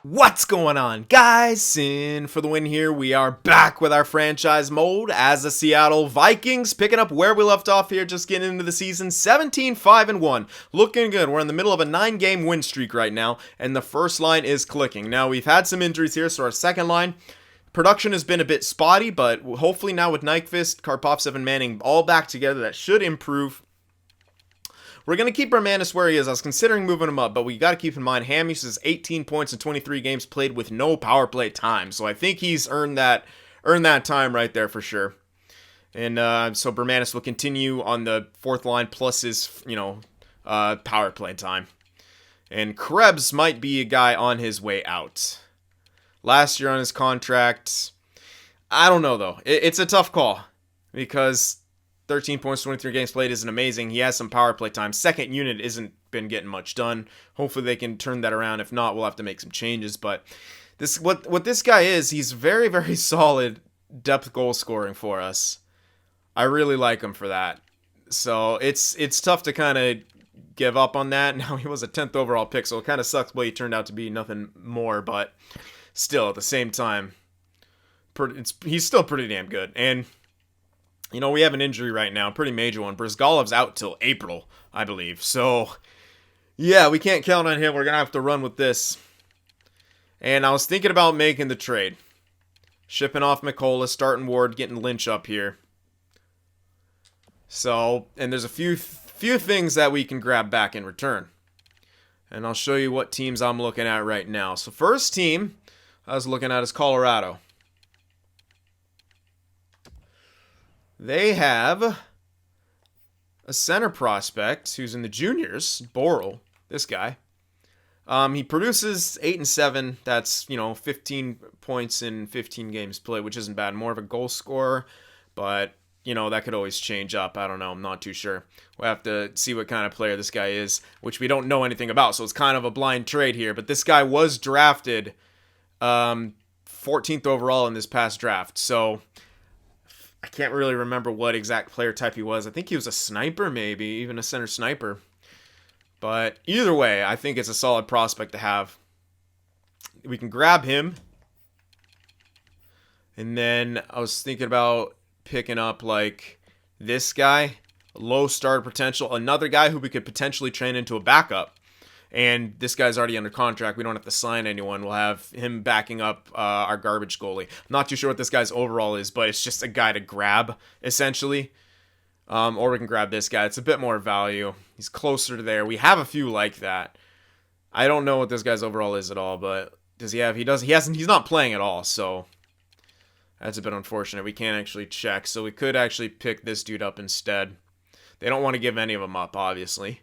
What's going on, guys? Sin for the win here. We are back with our franchise mode as the Seattle Vikings, picking up where we left off here, just getting into the season. 17-5-1, looking good. We're in the middle of a 9-game win streak right now, and the first line is clicking. Now, we've had some injuries here, so our second line production has been a bit spotty, but hopefully now with Nyquist, Karpovtsev, and Manning all back together, that should improve. We're going to keep Hermanis where he is. I was considering moving him up, but we got to keep in mind Hamhuis is 18 points in 23 games played with no power play time. So I think he's earned that time right there for sure. And so Hermanis will continue on the fourth line plus his, power play time. And Krebs might be a guy on his way out. Last year on his contract, I don't know though. It's a tough call because 13 points, 23 games played isn't amazing. He has some power play time. Second unit isn't been getting much done. Hopefully they can turn that around. If not, we'll have to make some changes. But this what this guy is, he's very, very solid depth goal scoring for us. I really like him for that. So it's tough to kind of give up on that. Now he was a 10th overall pick, so it kind of sucks what he turned out to be, nothing more. But still, at the same time, he's still pretty damn good. And we have an injury right now, a pretty major one. Brizgalov's out till April, I believe. So, yeah, we can't count on him. We're going to have to run with this. And I was thinking about making the trade. Shipping off McCullough, starting Ward, getting Lynch up here. So, and there's a few things that we can grab back in return. And I'll show you what teams I'm looking at right now. So, first team I was looking at is Colorado. They have a center prospect who's in the juniors, Borrell, this guy. He produces 8 and 7. That's, 15 points in 15 games played, which isn't bad. More of a goal scorer, but, that could always change up. I don't know. I'm not too sure. We'll have to see what kind of player this guy is, which we don't know anything about, so it's kind of a blind trade here. But this guy was drafted 14th overall in this past draft, so I can't really remember what exact player type he was. I think he was a sniper, maybe, even a center sniper. But either way, I think it's a solid prospect to have. We can grab him. And then I was thinking about picking up, this guy. Low starter potential. Another guy who we could potentially train into a backup. And this guy's already under contract. We don't have to sign anyone. We'll have him backing up our garbage goalie. I'm not too sure what this guy's overall is, but it's just a guy to grab, essentially. Or we can grab this guy. It's a bit more value. He's closer to there. We have a few like that. I don't know what this guy's overall is at all, but does he have? He's not playing at all, so that's a bit unfortunate. We can't actually check, so we could actually pick this dude up instead. They don't want to give any of them up, obviously.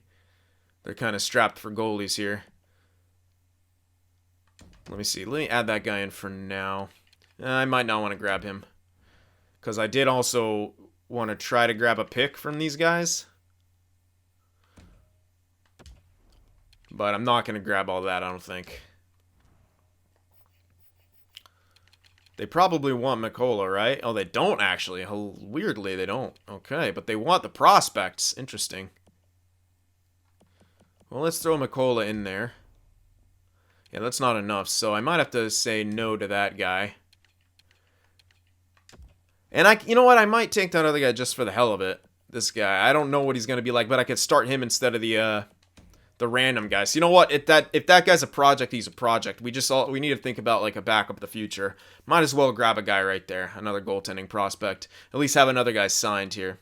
They're kind of strapped for goalies here. Let me see. Let me add that guy in for now. I might not want to grab him, because I did also want to try to grab a pick from these guys. But I'm not going to grab all that, I don't think. They probably want McCullough, right? Oh, they don't actually. Weirdly, they don't. Okay, but they want the prospects. Interesting. Well, let's throw McCullough in there. Yeah, that's not enough, so I might have to say no to that guy. And you know what? I might take that other guy just for the hell of it. This guy. I don't know what he's going to be like, but I could start him instead of the random guys. You know what? If that guy's a project, he's a project. We need to think about a backup of the future. Might as well grab a guy right there. Another goaltending prospect. At least have another guy signed here.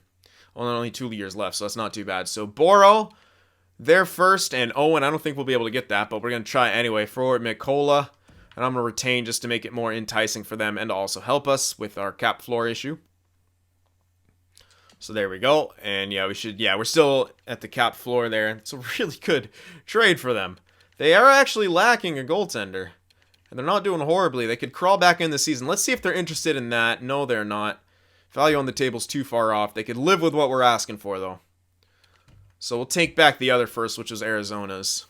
Well, only 2 years left, so that's not too bad. So, Borrell, they're first, and Owen, I don't think we'll be able to get that, but we're going to try anyway. Forward McCullough, and I'm going to retain just to make it more enticing for them and to also help us with our cap floor issue. So there we go, and we're still at the cap floor there. It's a really good trade for them. They are actually lacking a goaltender, and they're not doing horribly. They could crawl back in the season. Let's see if they're interested in that. No, they're not. Value on the table's too far off. They could live with what we're asking for, though. So we'll take back the other first, which was Arizona's.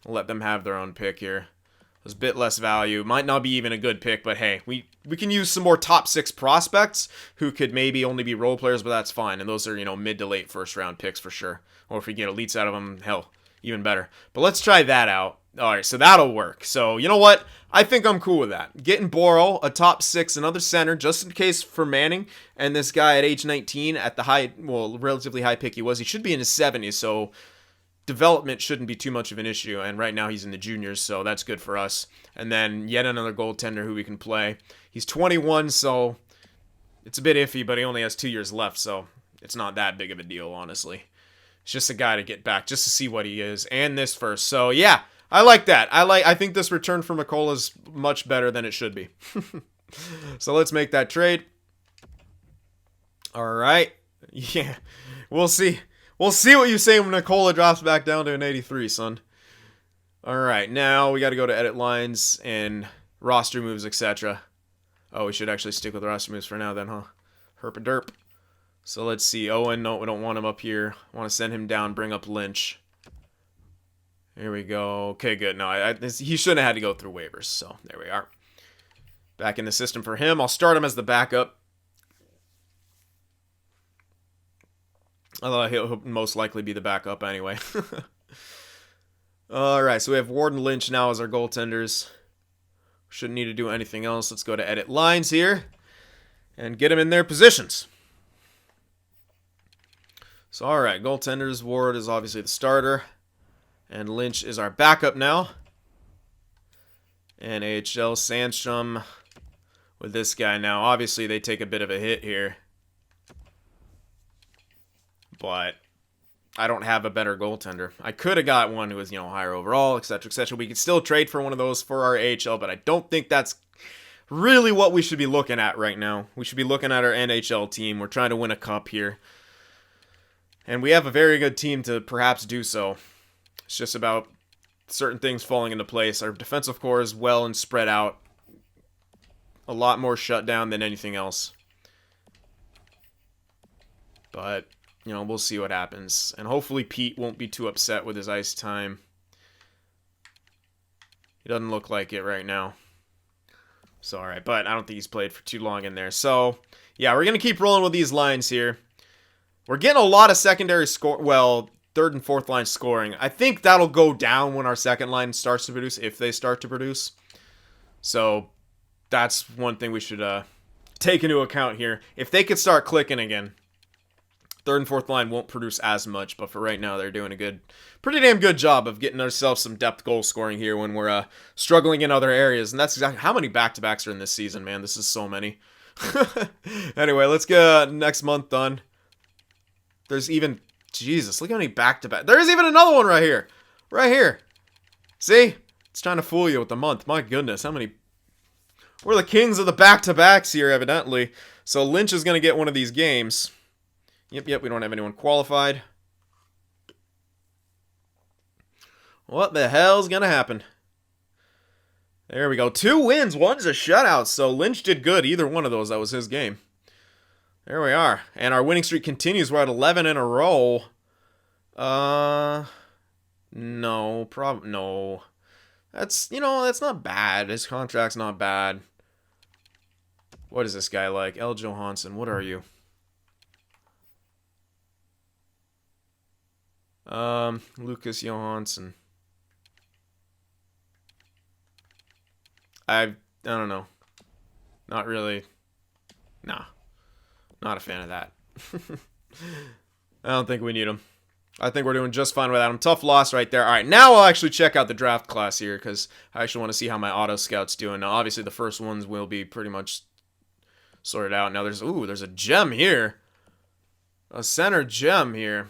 We'll let them have their own pick here. It was a bit less value. Might not be even a good pick, but hey, we can use some more top 6 prospects who could maybe only be role players, but that's fine. And those are, mid to late first round picks for sure. Or if we get elites out of them, hell, even better. But let's try that out. Alright, so that'll work. So, you know what? I think I'm cool with that. Getting Boro, a top 6, another center, just in case for Manning, and this guy at age 19 at the high, well, relatively high pick he was. He should be in his 70s, so development shouldn't be too much of an issue, and right now he's in the juniors, so that's good for us. And then yet another goaltender who we can play. He's 21, so it's a bit iffy, but he only has 2 years left, so it's not that big of a deal, honestly. It's just a guy to get back, just to see what he is, and this first. So, yeah, I like that. I think this return for McCullough is much better than it should be. So let's make that trade. All right. Yeah, we'll see. We'll see what you say when Nicola drops back down to an 83, son. All right, now we got to go to edit lines and roster moves, etc. Oh, we should actually stick with roster moves for now then, huh? Herp a derp. So let's see. Owen, no, we don't want him up here. I want to send him down, bring up Lynch. Here we go. Okay, good. No, he shouldn't have had to go through waivers, so there we are. Back in the system for him. I'll start him as the backup. Although he'll most likely be the backup anyway. Alright, so we have Ward and Lynch now as our goaltenders. Shouldn't need to do anything else. Let's go to edit lines here. And get them in their positions. So, alright, goaltenders. Ward is obviously the starter. And Lynch is our backup now. And AHL Sandstrom with this guy now. Obviously, they take a bit of a hit here. But I don't have a better goaltender. I could have got one who was, higher overall, etc., etc. We could still trade for one of those for our AHL, but I don't think that's really what we should be looking at right now. We should be looking at our NHL team. We're trying to win a cup here. And we have a very good team to perhaps do so. It's just about certain things falling into place. Our defensive core is well and spread out. A lot more shut down than anything else. But we'll see what happens. And hopefully Pete won't be too upset with his ice time. He doesn't look like it right now. So, alright. But I don't think he's played for too long in there. So, yeah, we're going to keep rolling with these lines here. We're getting a lot of secondary score. Well, third and fourth line scoring. I think that'll go down when our second line starts to produce, if they start to produce. So, that's one thing we should take into account here. If they could start clicking again, third and fourth line won't produce as much, but for right now, they're doing a pretty damn good job of getting ourselves some depth goal scoring here when we're struggling in other areas. And that's exactly how many back-to-backs are in this season, man. This is so many. Anyway, let's get next month done. There's even, Jesus, look how many back-to-back. There's even another one right here. Right here. See? It's trying to fool you with the month. My goodness, how many. We're the kings of the back-to-backs here, evidently. So Lynch is going to get one of these games. Yep, we don't have anyone qualified. What the hell's gonna happen? There we go. 2 wins, 1's a shutout, so Lynch did good. Either one of those, that was his game. There we are. And our winning streak continues. We're at 11 in a row. No. That's, that's not bad. His contract's not bad. What is this guy like? L. Johansson, what are you? Lucas Johansson. I don't know. Not really. Nah. Not a fan of that. I don't think we need him. I think we're doing just fine without him. Tough loss right there. All right, now I'll actually check out the draft class here because I actually want to see how my auto scout's doing. Now, obviously, the first ones will be pretty much sorted out. Now, there's a gem here. A center gem here.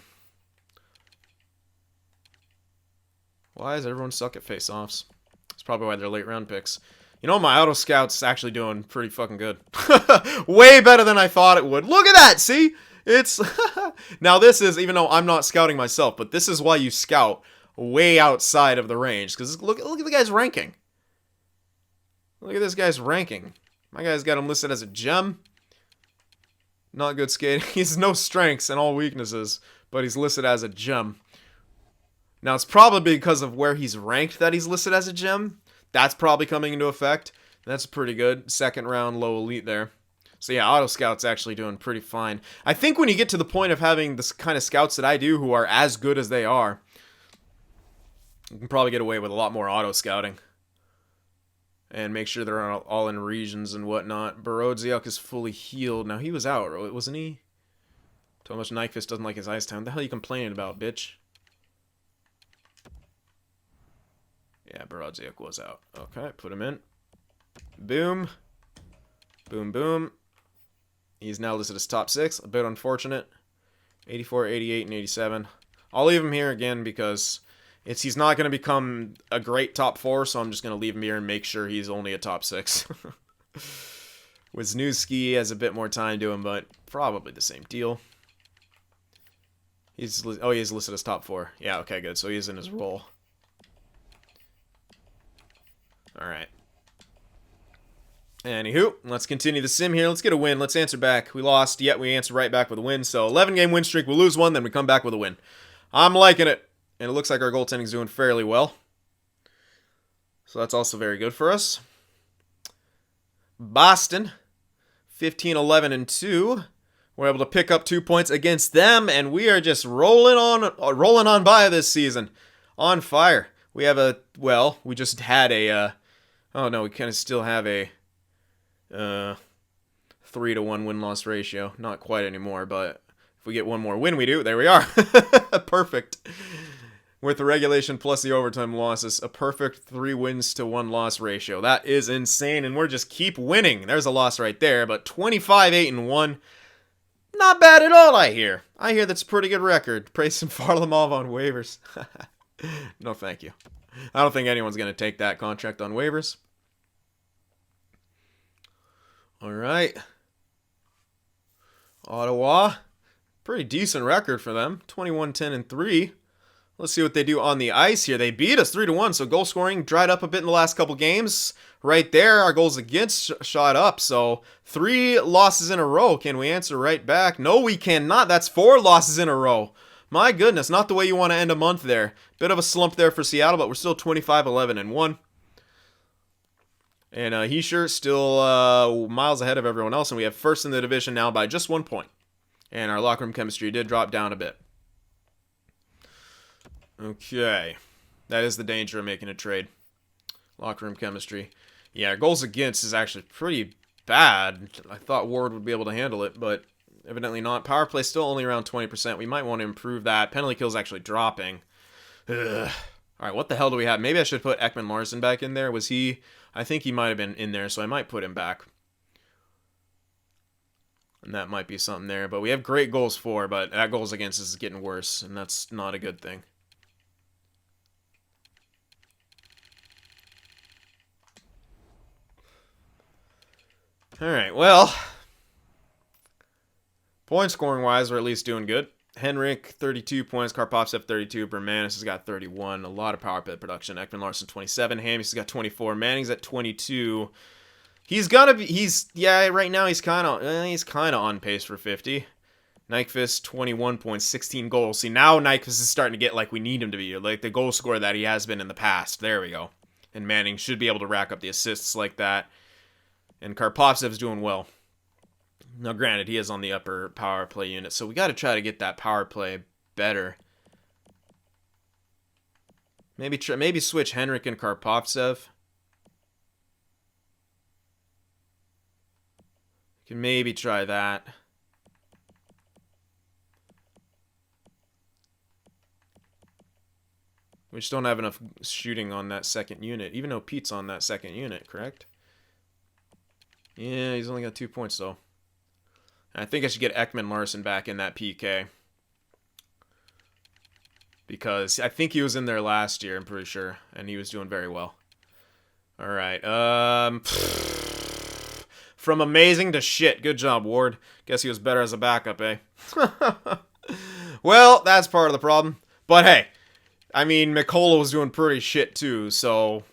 Why does everyone suck at face-offs? That's probably why they're late round picks. My auto scout's actually doing pretty fucking good. Way better than I thought it would. Look at that, see? It's now this is, even though I'm not scouting myself, but this is why you scout way outside of the range. Because look at the guy's ranking. Look at this guy's ranking. My guy's got him listed as a gem. Not good skating. He has no strengths and all weaknesses, but he's listed as a gem. Now, it's probably because of where he's ranked that he's listed as a gem. That's probably coming into effect. That's pretty good. Second round, low elite there. So, yeah, Auto Scout's actually doing pretty fine. I think when you get to the point of having this kind of scouts that I do who are as good as they are, You can probably get away with a lot more auto scouting. And make sure they're all in regions and whatnot. Borodziuk is fully healed. Now, he was out, wasn't he? Tomas Nyquist doesn't like his ice time. What the hell are you complaining about, bitch? Yeah, Borodziuk was out. Okay, put him in. Boom. Boom, boom. He's now listed as top 6. A bit unfortunate. 84, 88, and 87. I'll leave him here again because he's not going to become a great top 4, so I'm just going to leave him here and make sure he's only a top 6. Wisniewski has a bit more time to him, but probably the same deal. He's listed as top 4. Yeah, okay, good. So he's in his role. All right. Anywho, let's continue the sim here. Let's get a win. Let's answer back. We lost, yet we answer right back with a win. So 11-game win streak. We'll lose 1, then we come back with a win. I'm liking it. And it looks like our goaltending's doing fairly well. So that's also very good for us. Boston, 15, 11, and 2. We're able to pick up 2 points against them, and we are just rolling on by this season. On fire. We have we just had a, oh no, we kind of still have a 3-to-1 win-loss ratio. Not quite anymore, but if we get one more win, we do. There we are. Perfect. With the regulation plus the overtime losses, a perfect 3 wins to 1 loss ratio. That is insane, and we're just keep winning. There's a loss right there, but 25, 8, and 1. Not bad at all, I hear. I hear that's a pretty good record. Prayson Varlamov on waivers. No, thank you. I don't think anyone's going to take that contract on waivers. All right. Ottawa. Pretty decent record for them. 21, 10, and 3. Let's see what they do on the ice here. They beat us 3-1, so goal scoring dried up a bit in the last couple games. Right there, our goals against shot up. So 3 losses in a row. Can we answer right back? No, we cannot. That's 4 losses in a row. My goodness, not the way you want to end a month there. Bit of a slump there for Seattle, but we're still 25, 11, and 1. And Heischer still miles ahead of everyone else, and we have first in the division now by just 1 point. And our locker room chemistry did drop down a bit. Okay. That is the danger of making a trade. Locker room chemistry. Yeah, goals against is actually pretty bad. I thought Ward would be able to handle it, but evidently not. Power play still only around 20%. We might want to improve that. Penalty kills actually dropping. Ugh. All right, what the hell do we have? Maybe I should put Ekman Larson back in there. Was he? I think he might have been in there, so I might put him back. And that might be something there. But we have great goals for, but that goals against is getting worse, and that's not a good thing. All right, well, point scoring wise, we're at least doing good. Henrik, 32 points. Karpovtsev, 32. Bermanis has got 31. A lot of power play production. Ekman Larson, 27. Hammy has got 24. Manning's at 22. He's gotta be. Right now he's kind of on pace for 50. Nyquist, 21 points, 16 goals. See, now Nyquist is starting to get like we need him to be, like the goal scorer that he has been in the past. There we go. And Manning should be able to rack up the assists like that. And Karpovtsev's doing well. Now, granted, he is on the upper power play unit, so we got to try to get that power play better. Maybe switch Henrik and Karpovtsev. Can maybe try that. We just don't have enough shooting on that second unit, even though Pete's on that second unit, correct? Yeah, he's only got 2 points, though. I think I should get Ekman Larson back in that PK. Because I think he was in there last year, I'm pretty sure. And he was doing very well. Alright, from amazing to shit. Good job, Ward. Guess he was better as a backup, eh? Well, that's part of the problem. But hey, I mean, Mikola was doing pretty shit too, so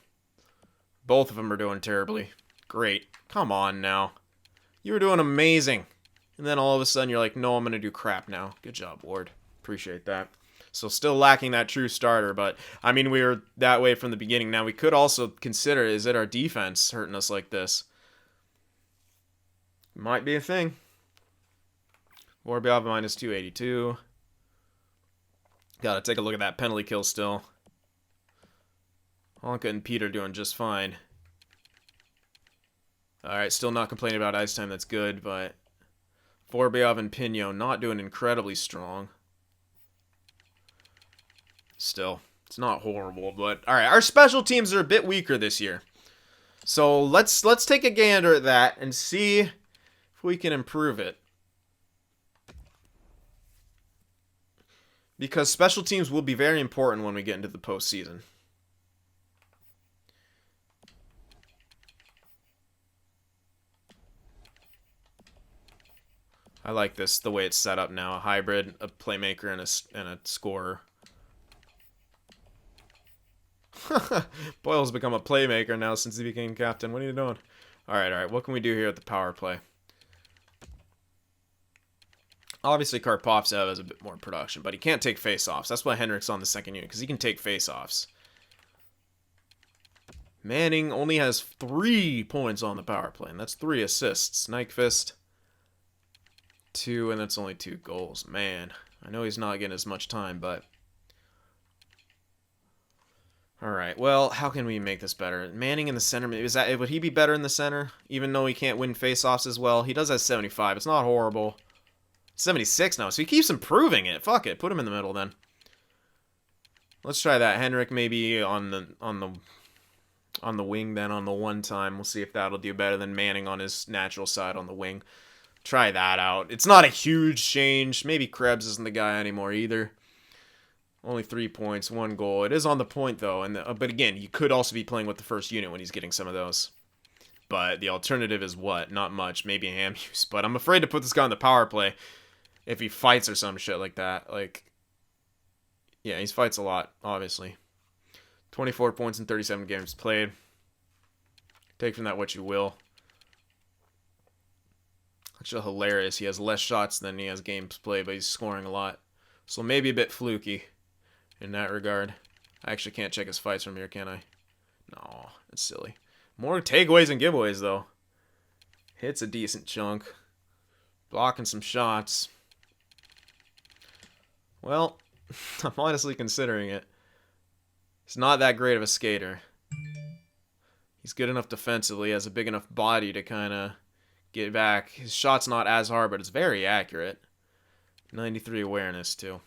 both of them are doing terribly. Great. Come on now. You were doing amazing. And then all of a sudden you're like, no, I'm going to do crap now. Good job, Ward. Appreciate that. So still lacking that true starter, but I mean, we were that way from the beginning. Now we could also consider, is it our defense hurting us like this? Might be a thing. Vorobyev minus 282. Gotta take a look at that penalty kill still. Honka and Pete are doing just fine. Alright, still not complaining about ice time. That's good, but Vorbyov and Pino not doing incredibly strong. Still, it's not horrible, but alright, our special teams are a bit weaker this year. So let's take a gander at that and see if we can improve it. Because special teams will be very important when we get into the postseason. I like this, the way it's set up now. A hybrid, a playmaker, and a scorer. Boyle's become a playmaker now since he became captain. What are you doing? Alright. What can we do here at the power play? Obviously, Karpovtsev has a bit more production, but he can't take face-offs. That's why Henrik's on the second unit, because he can take face-offs. Manning only has 3 points on the power play, and that's 3 assists. Nyquist, 2, and that's only 2 goals. Man, I know he's not getting as much time, but... Alright, well, how can we make this better? Manning in the center, would he be better in the center? Even though he can't win face-offs as well? He does have 75. It's not horrible. 76 now, so he keeps improving it. Fuck it, put him in the middle then. Let's try that. Henrik maybe on the wing then on the one time. We'll see if that'll do better than Manning on his natural side on the wing. Try that out. It's not a huge change. Maybe Krebs isn't the guy anymore either. Only 3 points, 1 goal. It is on the point though, and but again, you could also be playing with the first unit when he's getting some of those. But the alternative is what? Not much. Maybe Hamhuis. But I'm afraid to put this guy on the power play. If he fights or some shit like that. Like, yeah, he fights a lot, obviously. 24 points in 37 games played. Take from that what you will. Actually hilarious. He has less shots than he has games played, but he's scoring a lot. So maybe a bit fluky in that regard. I actually can't check his fights from here, can I? No, it's silly. More takeaways and giveaways, though. Hits a decent chunk. Blocking some shots. Well, I'm honestly considering it. He's not that great of a skater. He's good enough defensively, has a big enough body to kind of get back. His shot's not as hard, but it's very accurate. 93 awareness, too.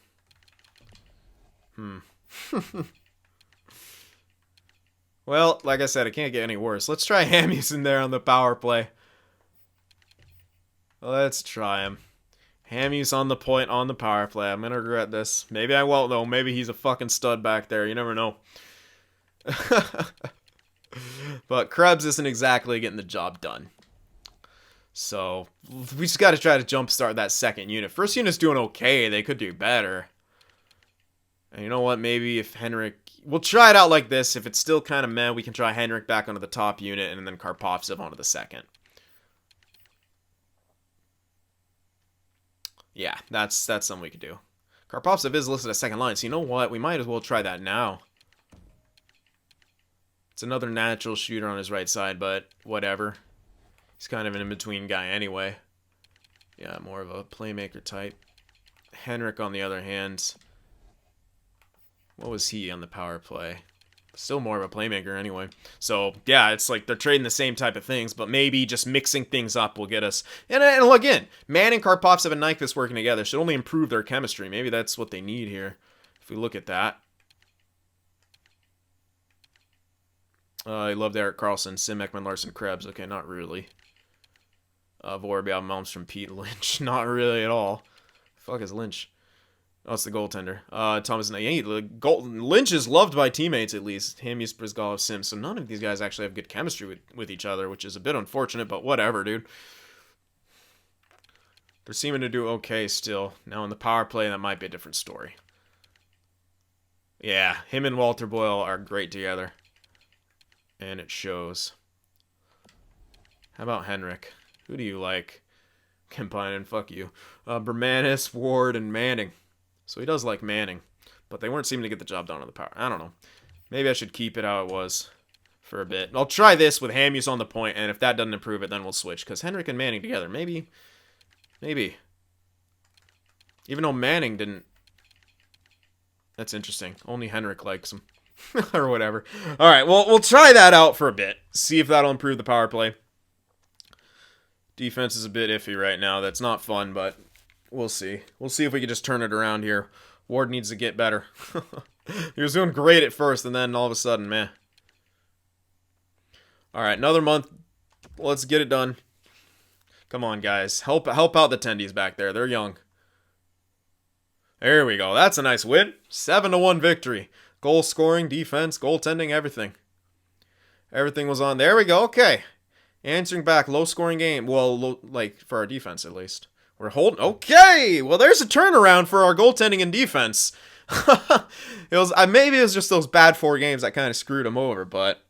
Well, like I said, it can't get any worse. Let's try Hamhuis in there on the power play. Let's try him. Hamhuis on the point on the power play. I'm going to regret this. Maybe I won't, though. Maybe he's a fucking stud back there. You never know. But Krebs isn't exactly getting the job done. So, we just got to try to jumpstart that second unit. First unit's doing okay. They could do better. And you know what? Maybe if Henrik... We'll try it out like this. If it's still kind of meh, we can try Henrik back onto the top unit and then Karpovtsev onto the second. Yeah, that's something we could do. Karpovtsev is listed as second line, so you know what? We might as well try that now. It's another natural shooter on his right side, but whatever. He's kind of an in-between guy anyway. Yeah, more of a playmaker type. Henrik, on the other hand, what was he on the power play? Still more of a playmaker anyway. So, yeah, it's like they're trading the same type of things, but maybe just mixing things up will get us... And again, Manning, Karpovtsev, and Nyquist working together should only improve their chemistry. Maybe that's what they need here, if we look at that. I loved Erik Karlsson, Sim, Ekman, Larson, Krebs. Okay, not really. Vorbyov, Malmstrom, Pete, Lynch. Not really at all. Fuck is Lynch? Oh, it's the goaltender. Thomas, Lynch is loved by teammates, at least. Hamhuis, Brizgalov, Sims. So none of these guys actually have good chemistry with each other, which is a bit unfortunate, but whatever, dude. They're seeming to do okay still. Now in the power play, that might be a different story. Yeah, him and Walter Boyle are great together. And it shows. How about Henrik? Who do you like? Kempinen, fuck you. Bermanis, Ward, and Manning. So he does like Manning. But they weren't seeming to get the job done on the power. I don't know. Maybe I should keep it how it was for a bit. I'll try this with Hamhuis on the point, and if that doesn't improve it, then we'll switch. Because Henrik and Manning together, maybe. Maybe. Even though Manning didn't... That's interesting. Only Henrik likes him. or whatever. All right, well, we'll try that out for a bit. See if that'll improve the power play. Defense is a bit iffy right now. That's not fun, but we'll see. We'll see if we can just turn it around here. Ward needs to get better. He was doing great at first, and then all of a sudden, man. All right, another month. Let's get it done. Come on, guys. Help out the tendies back there. They're young. There we go. That's a nice win. 7-1 victory. Goal scoring, defense, goaltending, everything. Everything was on. There we go. Okay. Answering back. Low scoring game. Well, like, for our defense at least. We're holding. Okay. Well, there's a turnaround for our goaltending and defense. Maybe it was just those bad 4 games that kind of screwed him over, but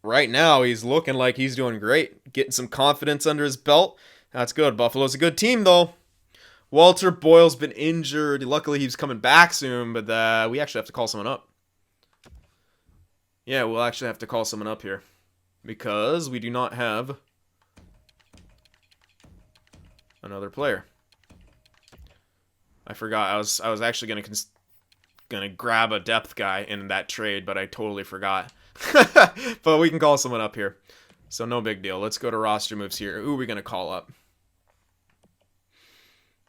right now he's looking like he's doing great. Getting some confidence under his belt. That's good. Buffalo's a good team, though. Walter Boyle's been injured. Luckily, he's coming back soon, but we actually have to call someone up. Yeah, we'll actually have to call someone up here because we do not have another player. I forgot. I was actually gonna grab a depth guy in that trade, but I totally forgot. But we can call someone up here, so no big deal. Let's go to roster moves here. Who are we gonna call up?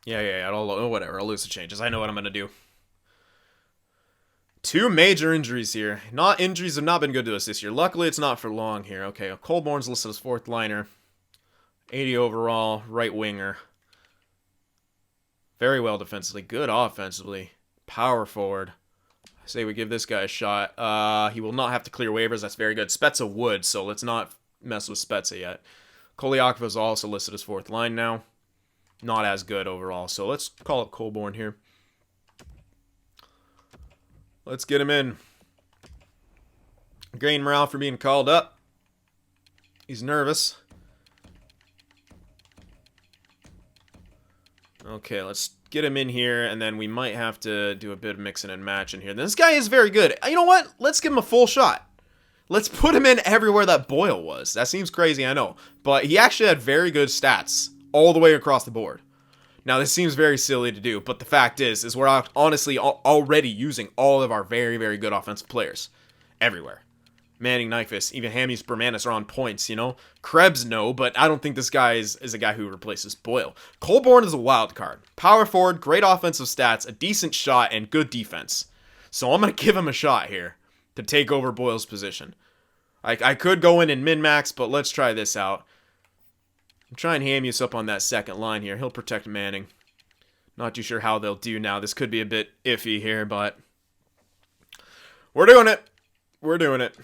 Yeah. Whatever. I'll lose the changes. I know what I'm gonna do. 2 major injuries here. Injuries have not been good to us this year. Luckily, it's not for long here. Okay, Colborne's listed as 4th liner. 80 overall, right winger. Very well defensively. Good offensively. Power forward. I say we give this guy a shot. He will not have to clear waivers. That's very good. Spezza would, so let's not mess with Spezza yet. Koliakova is also listed as 4th line now. Not as good overall, so let's call up Colborne here. Let's get him in. Gain morale for being called up. He's nervous. Okay, let's get him in here, and then we might have to do a bit of mixing and matching here. This guy is very good. You know what? Let's give him a full shot. Let's put him in everywhere that Boyle was. That seems crazy, I know. But he actually had very good stats all the way across the board. Now, this seems very silly to do, but the fact is we're honestly already using all of our very, very good offensive players everywhere. Manning, Nyquist, even Hammies, Bermanis are on points, you know? Krebs, no, but I don't think this guy is a guy who replaces Boyle. Colborne is a wild card. Power forward, great offensive stats, a decent shot, and good defense. So I'm going to give him a shot here to take over Boyle's position. I could go in and min-max, but let's try this out. I'm trying Hammies up on that second line here. He'll protect Manning. Not too sure how they'll do now. This could be a bit iffy here, but we're doing it. We're doing it.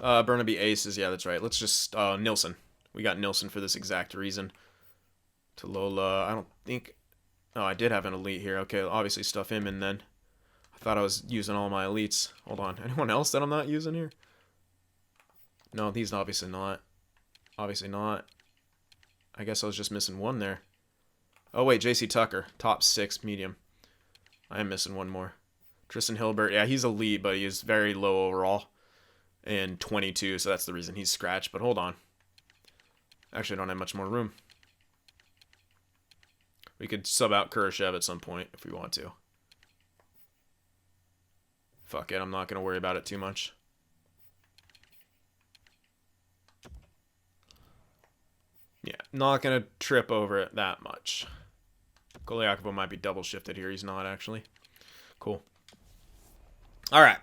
Burnaby aces. Yeah, that's right. Let's just Nilsson. We got Nilsson for this exact reason. Talola. I don't think. Oh, I did have an elite here. Okay, obviously stuff him in then. I thought I was using all my elites. Hold on. Anyone else that I'm not using here? No, these obviously not. Obviously not. I guess I was just missing one there. Oh, wait. JC Tucker. Top 6, medium. I am missing one more. Tristan Hilbert. Yeah, he's elite, but he is very low overall. And 22, so that's the reason he's scratched. But hold on. Actually, I don't have much more room. We could sub out Kurashev at some point if we want to. Fuck it. I'm not going to worry about it too much. Yeah, not going to trip over it that much. Koliakova might be double shifted here. He's not, actually. Cool. All right.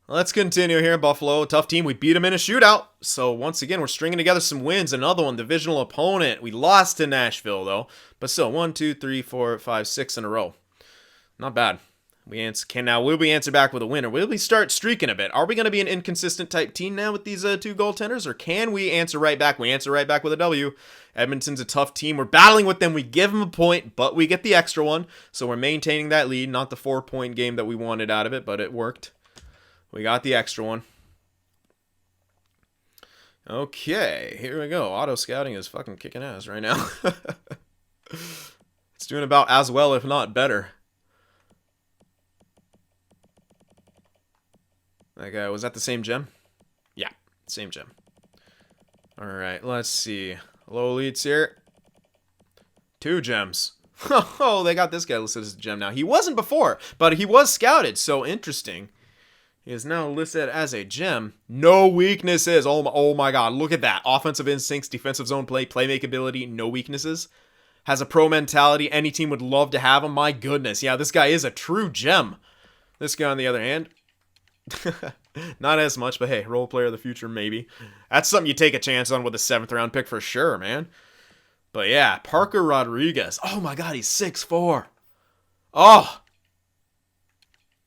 Let's continue here. Buffalo, tough team. We beat them in a shootout. So, once again, we're stringing together some wins. Another one, divisional opponent. We lost to Nashville, though. But still, 1, 2, 3, 4, 5, 6 in a row. Not bad. Will we answer back with a win, or will we start streaking a bit? Are we going to be an inconsistent type team now with these 2 goaltenders, or can we answer right back? We answer right back with a W. Edmonton's a tough team. We're battling with them. We give them a point, but we get the extra one. So we're maintaining that lead. Not the 4-point game that we wanted out of it, but it worked. We got the extra one. Okay, here we go. Auto scouting is fucking kicking ass right now. It's doing about as well, if not better. Like, was that the same gem? Yeah, same gem. Alright, let's see. Low elites here. 2 gems. Oh, they got this guy listed as a gem now. He wasn't before, but he was scouted, so interesting. He is now listed as a gem. No weaknesses. Oh my god, look at that. Offensive instincts, defensive zone play, playmaking no weaknesses. Has a pro mentality. Any team would love to have him. My goodness. Yeah, this guy is a true gem. This guy, on the other hand, not as much, but hey, role player of the future, maybe. That's something you take a chance on with a 7th round pick for sure, man. But yeah, Parker Rodriguez. Oh my god, he's 6'4". Oh!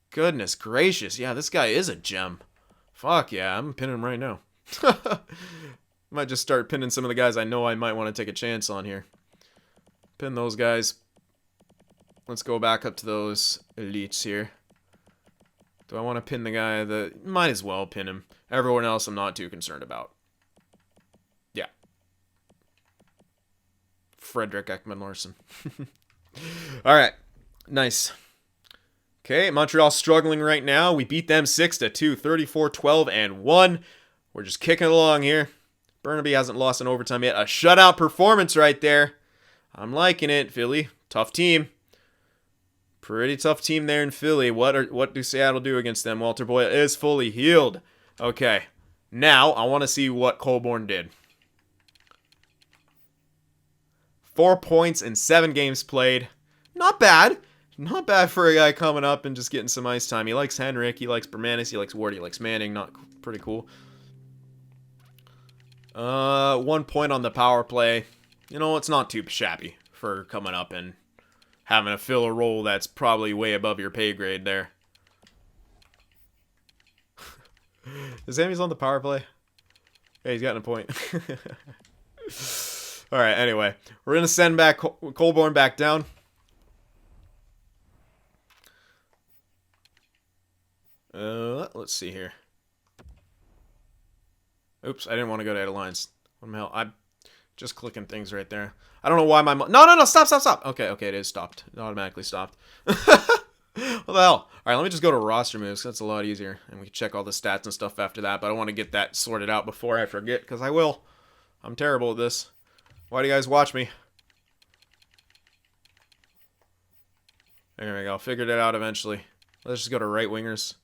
Goodness gracious. Yeah, this guy is a gem. Fuck yeah, I'm pinning him right now. Might just start pinning some of the guys I know I might want to take a chance on here. Pin those guys. Let's go back up to those elites here. Do I want to pin the guy that... Might as well pin him. Everyone else I'm not too concerned about. Yeah. Frederick Ekman-Larsson. Alright. Nice. Okay, Montreal struggling right now. We beat them 6-2, 34-12, and 1. We're just kicking along here. Burnaby hasn't lost in overtime yet. A shutout performance right there. I'm liking it, Philly. Tough team. Pretty tough team there in Philly. What do Seattle do against them? Walter Boyle is fully healed. Okay. Now, I want to see what Colborne did. 4 points in 7 games played. Not bad. Not bad for a guy coming up and just getting some ice time. He likes Henrik. He likes Bermanis. He likes Ward. He likes Manning. Not pretty cool. 1 point on the power play. You know, it's not too shabby for coming up and having to fill a role that's probably way above your pay grade there. Is Sammy's on the power play? Hey, he's gotten a point. Alright, anyway. We're going to send back Colborne back down. Let's see here. Oops, I didn't want to go to edit lines. What the hell? I'm just clicking things right there. I don't know why my... No, stop. Okay, it is stopped. It automatically stopped. What the hell? Alright, let me just go to roster moves. That's a lot easier. And we can check all the stats and stuff after that. But I want to get that sorted out before I forget, because I will. I'm terrible at this. Why do you guys watch me? There we go. Figured it out eventually. Let's just go to right wingers.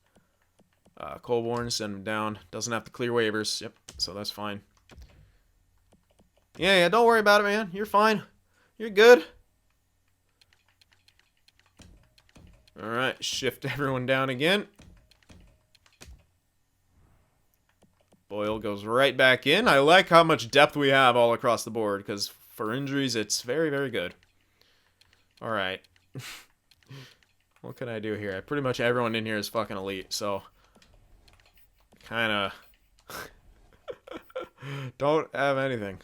Colborne, send him down. Doesn't have to clear waivers. Yep, so that's fine. Yeah, don't worry about it, man. You're fine. You're good. Alright, shift everyone down again. Boyle goes right back in. I like how much depth we have all across the board, because for injuries, it's very, very good. Alright. What can I do here? Pretty much everyone in here is fucking elite, so... Kinda... don't have anything.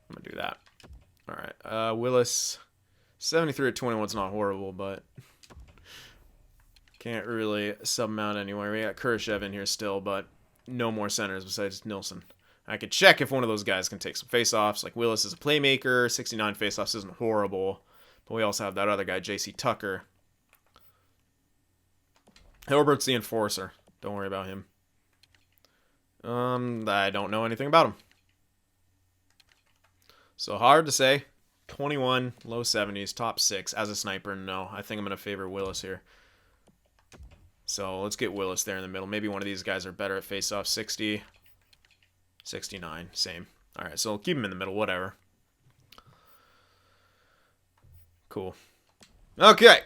I'm gonna do that. Alright, Willis... 73-21 is not horrible, but... Can't really sub him out anywhere. We got Kurashev in here still, but... No more centers besides Nilsson. I could check if one of those guys can take some face-offs. Like, Willis is a playmaker. 69 face-offs isn't horrible. But we also have that other guy, J.C. Tucker. Hilbert's the enforcer. Don't worry about him. I don't know anything about him. So, hard to say. 21, low 70s, top 6. As a sniper, no. I think I'm going to favor Willis here. So, let's get Willis there in the middle. Maybe one of these guys are better at face-off. 60... 69, same. Alright, so I'll keep him in the middle, whatever. Cool. Okay.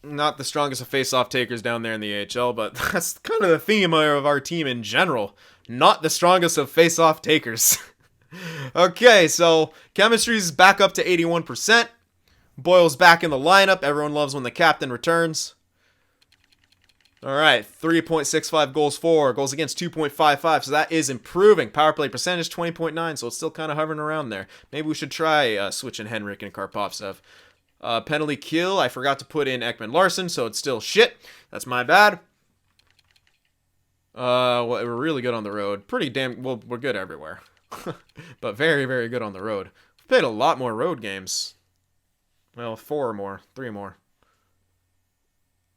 Not the strongest of face-off takers down there in the AHL, but that's kind of the theme of our team in general. Not the strongest of face-off takers. Okay, so chemistry's back up to 81%. Boyle's back in the lineup. Everyone loves when the captain returns. Alright, 3.65 goals for, goals against 2.55, so that is improving. Power play percentage 20.9, so it's still kind of hovering around there. Maybe we should try switching Henrik and Karpovtsev. Penalty kill, I forgot to put in Ekman-Larsson, so it's still shit. That's my bad. Well, we're really good on the road. Pretty damn, well, we're good everywhere. But very, very good on the road. We've played a lot more road games. Well, 4 more, 3 more.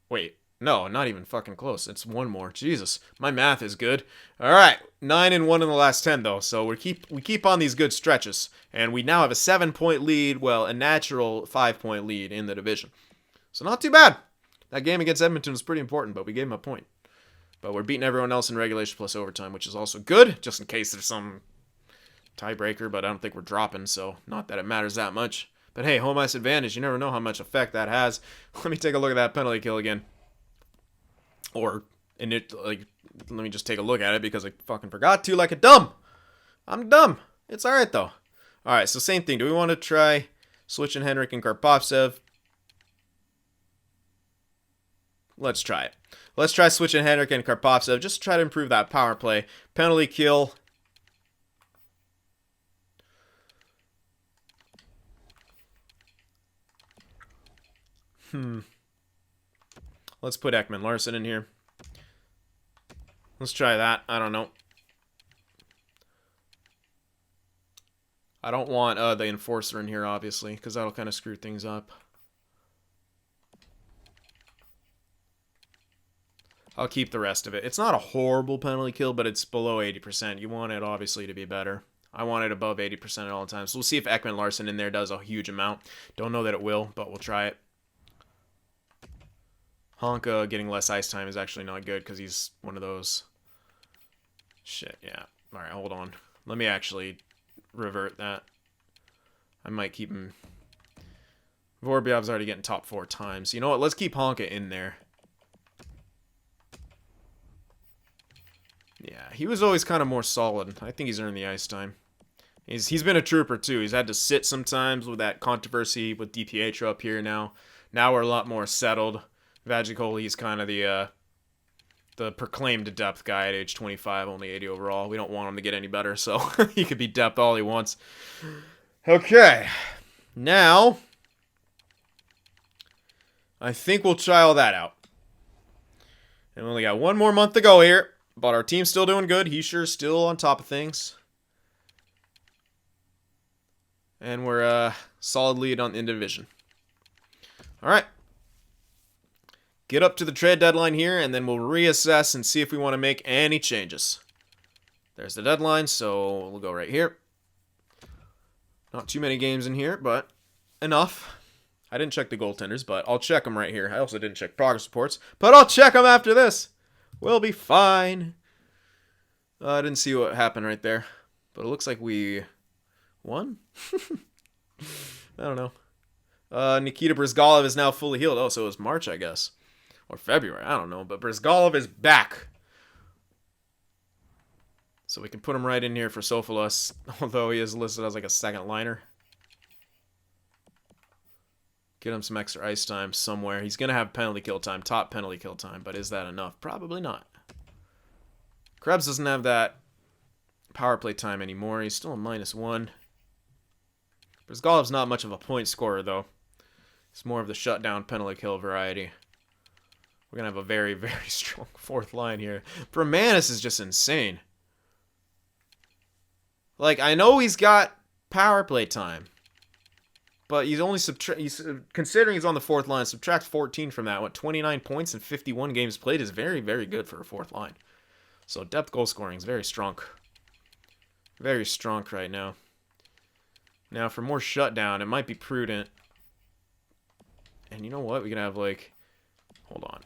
Wait. No, not even fucking close. It's one more. Jesus, my math is good. All right, 9-1 in the last 10 though. So we keep on these good stretches, and we now have a 7-point lead. Well, a natural 5-point lead in the division. So not too bad. That game against Edmonton was pretty important, but we gave him a point. But we're beating everyone else in regulation plus overtime, which is also good, just in case there's some tiebreaker. But I don't think we're dropping, so not that it matters that much. But hey, home ice advantage. You never know how much effect that has. Let me take a look at that penalty kill again. Let me just take a look at it because I fucking forgot to, like a dumb. I'm dumb. It's alright, though. Alright, so same thing. Do we want to try switching Henrik and Karpovtsev? Let's try it. Let's try switching Henrik and Karpovtsev. Just to try to improve that power play. Penalty kill. Let's put Ekman Larson in here. Let's try that. I don't know. I don't want the enforcer in here, obviously, because that'll kind of screw things up. I'll keep the rest of it. It's not a horrible penalty kill, but it's below 80%. You want it, obviously, to be better. I want it above 80% at all times. So we'll see if Ekman Larson in there does a huge amount. Don't know that it will, but we'll try it. Honka getting less ice time is actually not good because he's one of those. Shit, yeah. Alright, hold on. Let me actually revert that. I might keep him. Vorbyov's already getting top 4 times. You know what? Let's keep Honka in there. Yeah, he was always kind of more solid. I think he's earned the ice time. He's been a trooper, too. He's had to sit sometimes with that controversy with DiPietro up here now. Now we're a lot more settled. Vagicoli, he's kind of the proclaimed depth guy at age 25, only 80 overall. We don't want him to get any better, so he could be depth all he wants. Okay. Now, I think we'll try all that out. And we only got one more month to go here, but our team's still doing good. He's sure still on top of things. And we're solid lead in the division. All right. Get up to the trade deadline here, and then we'll reassess and see if we want to make any changes. There's the deadline, so we'll go right here. Not too many games in here, but enough. I didn't check the goaltenders, but I'll check them right here. I also didn't check progress reports, but I'll check them after this. We'll be fine. I didn't see what happened right there, but it looks like we won? I don't know. Nikita Brizgalov is now fully healed. Oh, so it was March, I guess. Or February, I don't know. But Brizgalov is back. So we can put him right in here for Sofolos, although he is listed as like a second liner. Get him some extra ice time somewhere. He's going to have penalty kill time, top penalty kill time, but is that enough? Probably not. Krebs doesn't have that power play time anymore. He's still a -1. Brizgalov's not much of a point scorer, though. It's more of the shutdown penalty kill variety. We're going to have a very, very strong fourth line here. Bremanis is just insane. Like, I know he's got power play time, but he's only considering he's on the fourth line, subtract 14 from that. What, 29 points and 51 games played is very, very good for a fourth line. So depth goal scoring is very strong. Very strong right now. Now, for more shutdown, it might be prudent. And you know what? We can have, like... Hold on.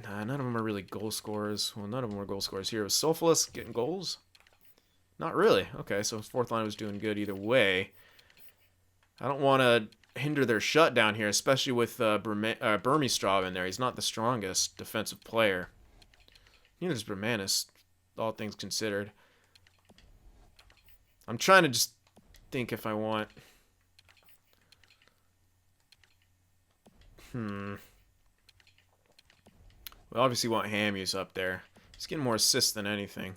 Nah, none of them are really goal scorers. Well, none of them were goal scorers here. Was Sofolos getting goals? Not really. Okay, so his fourth line was doing good either way. I don't want to hinder their shutdown here, especially with Burmistrov in there. He's not the strongest defensive player. Neither is Bremanis, all things considered. I'm trying to just think if I want... We obviously want Hamuse up there. He's getting more assists than anything.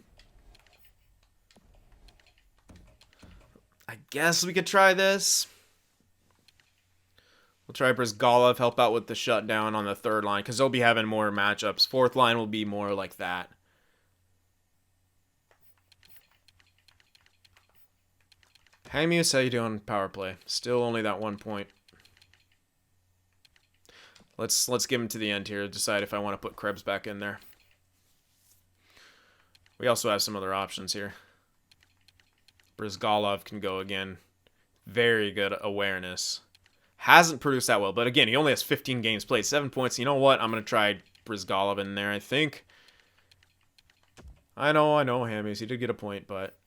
I guess we could try this. We'll try Brizgalov, help out with the shutdown on the third line, because they'll be having more matchups. Fourth line will be more like that. Hamuse, how you doing power play? Still only that 1 point. Let's give him to the end here to decide if I want to put Krebs back in there. We also have some other options here. Brizgalov can go again. Very good awareness. Hasn't produced that well, but again, he only has 15 games played. 7 points. You know what? I'm going to try Brizgalov in there, I think. I know, Hamius. He did get a point, but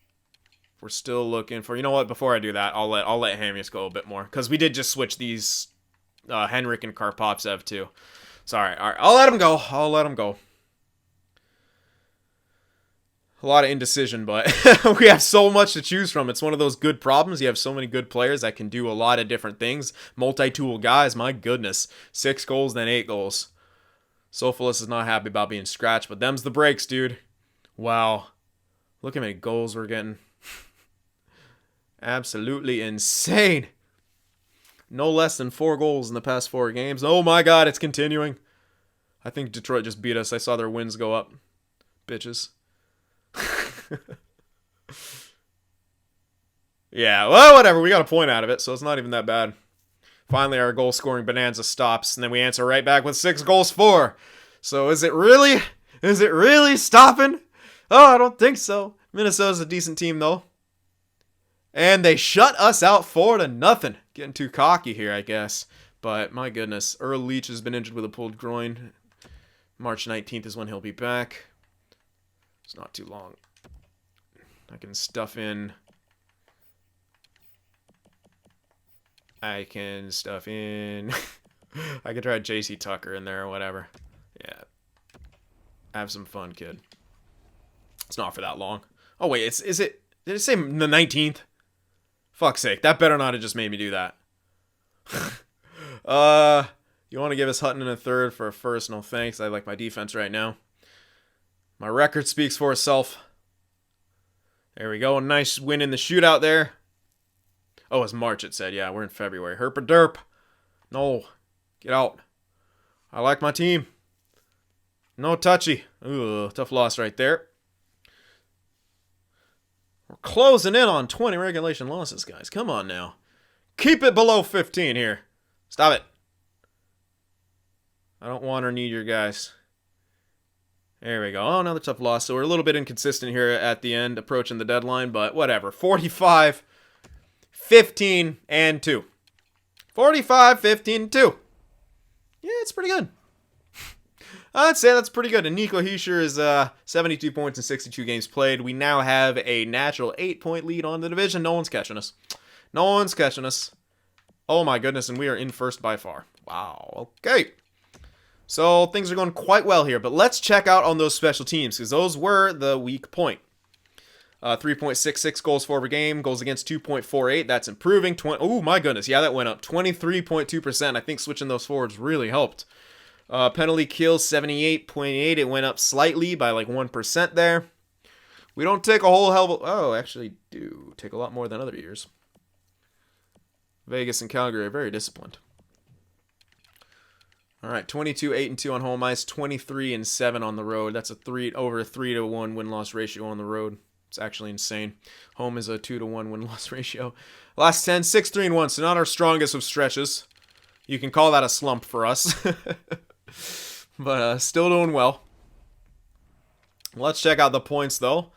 we're still looking for... You know what? Before I do that, I'll let Hamius go a bit more. Because we did just switch these Henrik and Karpovtsev too. So, all right. I'll let him go. A lot of indecision, but we have so much to choose from. It's one of those good problems. You have so many good players that can do a lot of different things. Multi-tool guys, my goodness. 6 goals, then 8 goals. Sophilus is not happy about being scratched, but them's the breaks, dude. Wow. Look how many goals we're getting. Absolutely insane. No less than 4 goals in the past 4 games. Oh my god, it's continuing. I think Detroit just beat us. I saw their wins go up. Bitches. Yeah, well, whatever. We got a point out of it, so it's not even that bad. Finally, our goal-scoring bonanza stops, and then we answer right back with 6 goals for. So is it really stopping? Oh, I don't think so. Minnesota's a decent team, though. And they shut us out 4-0. Getting too cocky here, I guess. But, my goodness. Earl Leach has been injured with a pulled groin. March 19th is when he'll be back. It's not too long. I can stuff in. I can try JC Tucker in there or whatever. Yeah. Have some fun, kid. It's not for that long. Oh, wait. Is it... Did it say the 19th? Fuck's sake. That better not have just made me do that. You want to give us Hutton in a third for a first? No thanks. I like my defense right now. My record speaks for itself. There we go. A nice win in the shootout there. Oh, it's March, it said. Yeah, we're in February. Herp-a-derp. No. Get out. I like my team. No touchy. Ooh, tough loss right there. We're closing in on 20 regulation losses, guys. Come on now. Keep it below 15 here. Stop it. I don't want or need your guys. There we go. Oh, another tough loss. So we're a little bit inconsistent here at the end, approaching the deadline, but whatever. 45, 15, and 2. 45, 15, 2. Yeah, it's pretty good. I'd say that's pretty good. And Nico Hischier is 72 points in 62 games played. We now have a natural 8-point lead on the division. No one's catching us. No one's catching us. Oh my goodness, and we are in first by far. Wow. Okay. So things are going quite well here, but let's check out on those special teams because those were the weak point. 3.66 goals for per game, goals against 2.48. That's improving. Oh my goodness, yeah, that went up 23.2%. I think switching those forwards really helped. Penalty kills 78.8. It went up slightly by like 1% there. We don't take a whole hell of a... Oh, actually do take a lot more than other years. Vegas and Calgary are very disciplined. All right, 22, 8, and 2 on home ice, 23 and 7 on the road. That's over a 3-to-1 win-loss ratio on the road. It's actually insane. Home is a 2-to-1 win-loss ratio. Last 10, 6, 3, and 1. So not our strongest of stretches. You can call that a slump for us. But still doing well. Let's check out the points, though.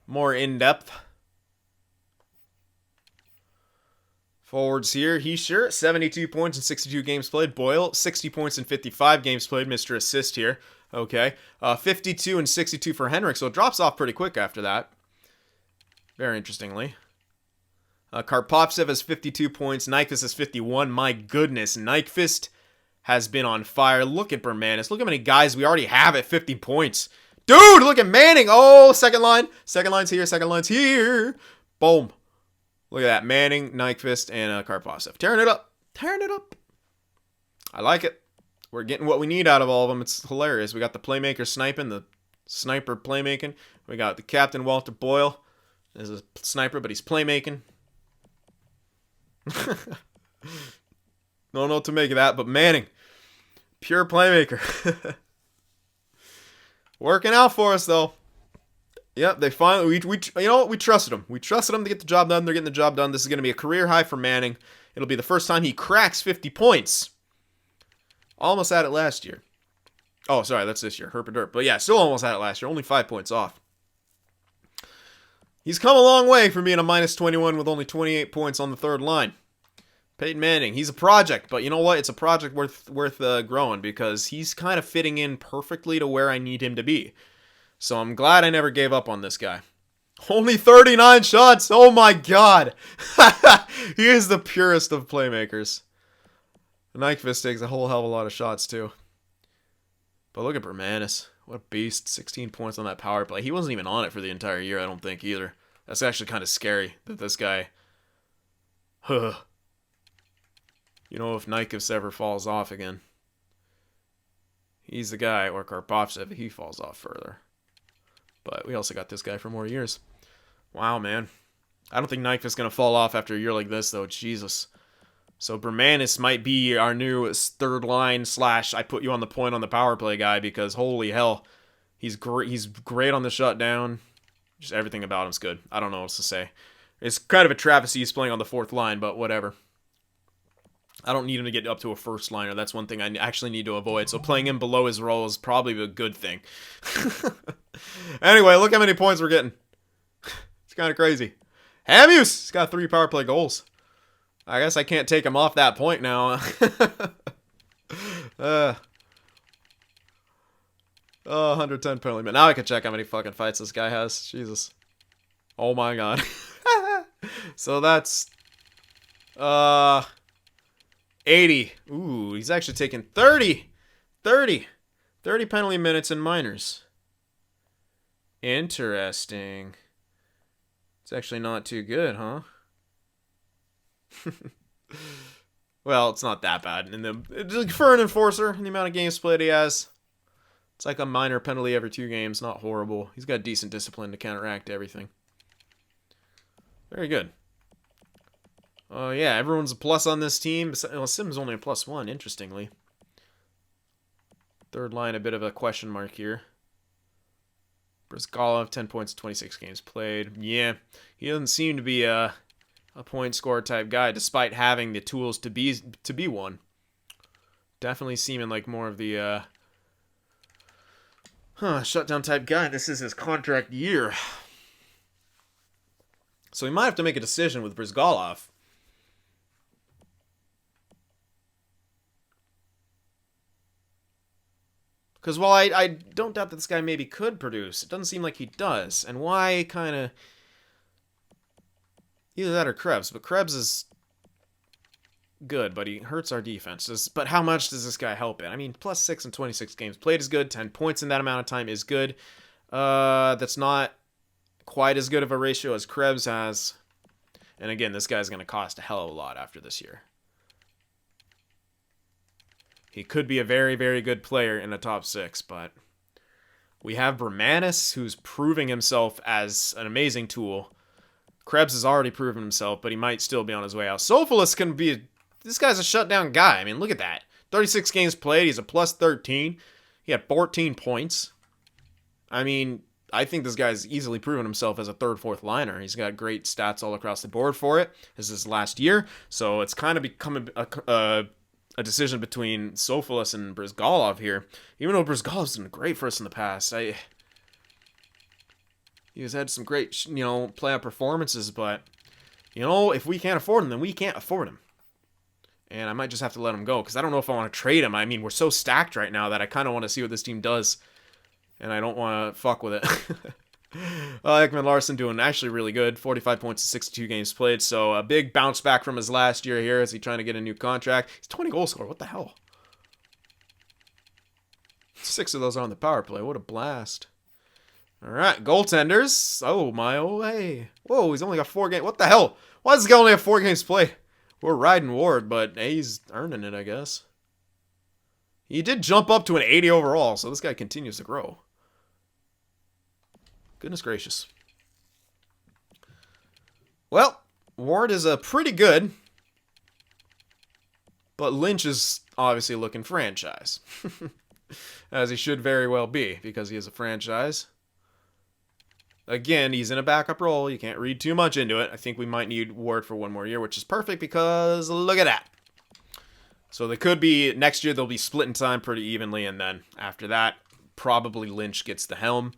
More in-depth. Forwards here, Hischier, 72 points in 62 games played. Boyle, 60 points in 55 games played. Mr. Assist here. Okay. 52 and 62 for Henrik, so it drops off pretty quick after that. Very interestingly. Karpovtsev has 52 points. Nyquist has 51. My goodness, Nyquist has been on fire. Look at Bermanis. Look how many guys we already have at 50 points. Dude, look at Manning. Oh, second line. Second line's here. Second line's here. Boom. Look at that. Manning, Nyquist, and Karpovtsev. Tearing it up. Tearing it up. I like it. We're getting what we need out of all of them. It's hilarious. We got the playmaker sniping, the sniper playmaking. We got the captain, Walter Boyle. There's a sniper, but he's playmaking. Don't know what to make of that, but Manning. Pure playmaker. Working out for us, though. Yep, they finally, you know what, we trusted them. We trusted them to get the job done. They're getting the job done. This is going to be a career high for Manning. It'll be the first time he cracks 50 points. Almost had it last year. Oh, sorry, that's this year. Herpaderp. But yeah, still almost had it last year. Only 5 points off. He's come a long way from being a minus 21 with only 28 points on the third line. Peyton Manning, he's a project, but you know what? It's a project worth growing because he's kind of fitting in perfectly to where I need him to be. So I'm glad I never gave up on this guy. Only 39 shots. Oh my god. He is the purest of playmakers. Nyquist takes a whole hell of a lot of shots too. But look at Bermanis. What a beast. 16 points on that power play. He wasn't even on it for the entire year, I don't think, either. That's actually kind of scary that this guy... You know, if Nyquist ever falls off again. He's the guy, or Karpovtsev, if he falls off further. But we also got this guy for more years. Wow, man. I don't think Nyquist's going to fall off after a year like this, though. Jesus. So Bermanis might be our new third line / I put you on the point on the power play guy because holy hell, he's great on the shutdown. Just everything about him's good. I don't know what else to say. It's kind of a travesty he's playing on the fourth line, but whatever. I don't need him to get up to a first liner. That's one thing I actually need to avoid. So playing him below his role is probably a good thing. Anyway, look how many points we're getting. It's kind of crazy. Hamuse! He's got 3 power play goals. I guess I can't take him off that point now. 110 penalty minute. Now I can check how many fucking fights this guy has. Jesus. Oh my god. So that's 80. Ooh, he's actually taking 30 penalty minutes in minors. Interesting. It's actually not too good, huh? Well, it's not that bad. For an enforcer, and the amount of games played he has, it's like a minor penalty every 2 games. Not horrible. He's got decent discipline to counteract everything. Very good. Oh, yeah, everyone's a plus on this team. Well, Sim's only a +1, interestingly. Third line, a bit of a question mark here. Brizgalov, 10 points, 26 games played. Yeah, he doesn't seem to be a point scorer type guy, despite having the tools to be one. Definitely seeming like more of the shutdown type guy. This is his contract year. So we might have to make a decision with Brizgalov. Because while I don't doubt that this guy maybe could produce, it doesn't seem like he does. And why kind of... Either that or Krebs. But Krebs is good, but he hurts our defense. But how much does this guy help it? I mean, +6 and 26 games played is good. 10 points in that amount of time is good. That's not quite as good of a ratio as Krebs has. And again, this guy's going to cost a hell of a lot after this year. He could be a very, very good player in the top 6, but we have Bermanis, who's proving himself as an amazing tool. Krebs has already proven himself, but he might still be on his way out. Sophoulis can be... This guy's a shutdown guy. I mean, look at that. 36 games played. He's a +13. He had 14 points. I mean, I think this guy's easily proven himself as a third, fourth liner. He's got great stats all across the board for it. This is his last year, so it's kind of become a decision between Sophoulis and Brizgalov here. Even though Brizgalov's been great for us in the past, he's had some great, playoff performances, but, if we can't afford him, then we can't afford him. And I might just have to let him go, because I don't know if I want to trade him. I mean, we're so stacked right now that I kind of want to see what this team does, and I don't want to fuck with it. Ekman Larson doing actually really good. 45 points in 62 games played, so a big bounce back from his last year here as he's trying to get a new contract. He's 20 goal scorer. What the hell? 6 of those are on the power play. What a blast. All right, goaltenders. Oh, my, oh, hey. Whoa, he's only got 4 games. What the hell? Why does this guy only have 4 games played? We're riding Ward, but hey, he's earning it, I guess. He did jump up to an 80 overall, so this guy continues to grow. Goodness gracious. Well, Ward is pretty good, but Lynch is obviously looking franchise. As he should very well be, because he is a franchise. Again, he's in a backup role. You can't read too much into it. I think we might need Ward for 1 more year, which is perfect because look at that. So they could be, next year they'll be splitting time pretty evenly, and then after that, probably Lynch gets the helm.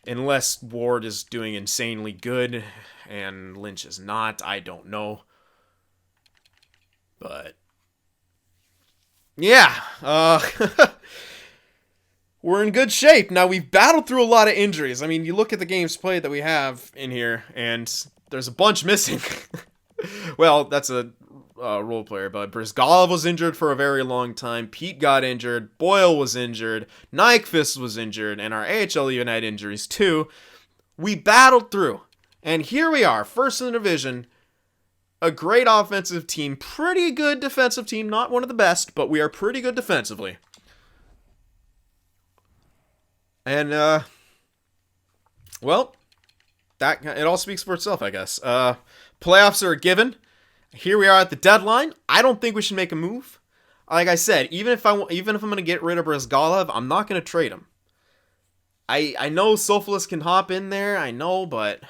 Unless Ward is doing insanely good, and Lynch is not, I don't know. But, yeah, we're in good shape. Now, we've battled through a lot of injuries. I mean, you look at the games played that we have in here, and there's a bunch missing. Well, that's a role player, but Brizgalov was injured for a very long time. Pete got injured. Boyle was injured. Nyquist was injured, and our AHL even had injuries too. We battled through, and here we are, first in the division. A great offensive team, pretty good defensive team. Not one of the best, but we are pretty good defensively. And well, that it all speaks for itself, I guess. Playoffs are a given. Here we are at the deadline. I don't think we should make a move. Like I said, even if I'm going to get rid of Brizgalov, I'm not going to trade him. I know Sophoulis can hop in there, I know, but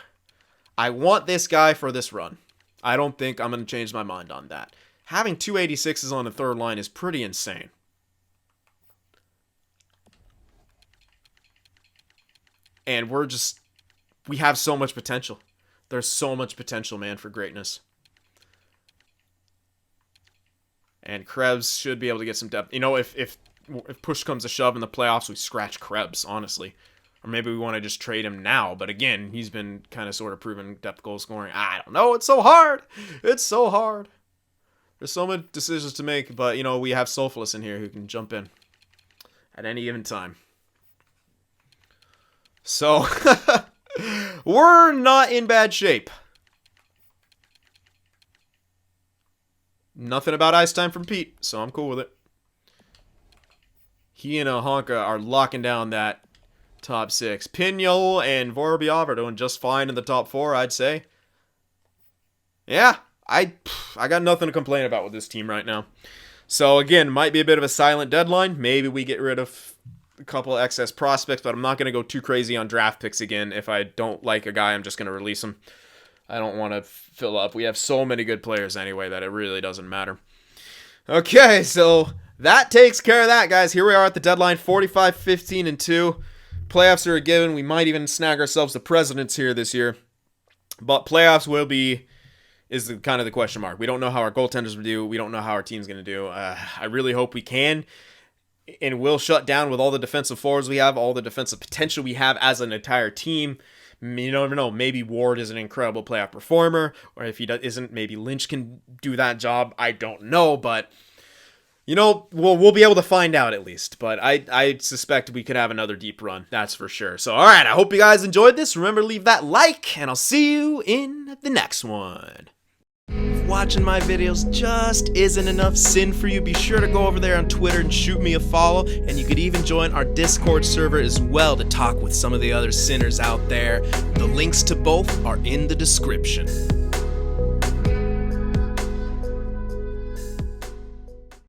I want this guy for this run. I don't think I'm going to change my mind on that. Having 286s on the third line is pretty insane. And we have so much potential. There's so much potential, man, for greatness. And Krebs should be able to get some depth. You know, if push comes to shove in the playoffs, we scratch Krebs, honestly. Or maybe we want to just trade him now. But again, he's been kind of sort of proven depth goal scoring. I don't know. It's so hard. It's so hard. There's so many decisions to make. But, you know, we have Sophoulis in here who can jump in at any given time. So, we're not in bad shape. Nothing about ice time from Pete, so I'm cool with it. He and Honka are locking down that top six. Pignol and Vorobyov are doing just fine in the top four, I'd say. Yeah, I got nothing to complain about with this team right now. So, again, might be a bit of a silent deadline. Maybe we get rid of a couple of excess prospects, but I'm not going to go too crazy on draft picks again. If I don't like a guy, I'm just going to release him. I don't want to fill up. We have so many good players anyway that it really doesn't matter. Okay, so that takes care of that, guys. Here we are at the deadline, 45-15-2. Playoffs are a given. We might even snag ourselves the Presidents here this year. But playoffs is kind of the question mark. We don't know how our goaltenders will do. We don't know how our team's going to do. I really hope we can and will shut down with all the defensive forwards we have, all the defensive potential we have as an entire team. You never know. Maybe Ward is an incredible playoff performer, or if he isn't, maybe Lynch can do that job. I don't know, but you know, we'll be able to find out at least. But I suspect we could have another deep run. That's for sure. So, all right. I hope you guys enjoyed this. Remember to leave that like, and I'll see you in the next one. If watching my videos just isn't enough sin for you, be sure to go over there on Twitter and shoot me a follow, and you could even join our Discord server as well to talk with some of the other sinners out there. The links to both are in the description.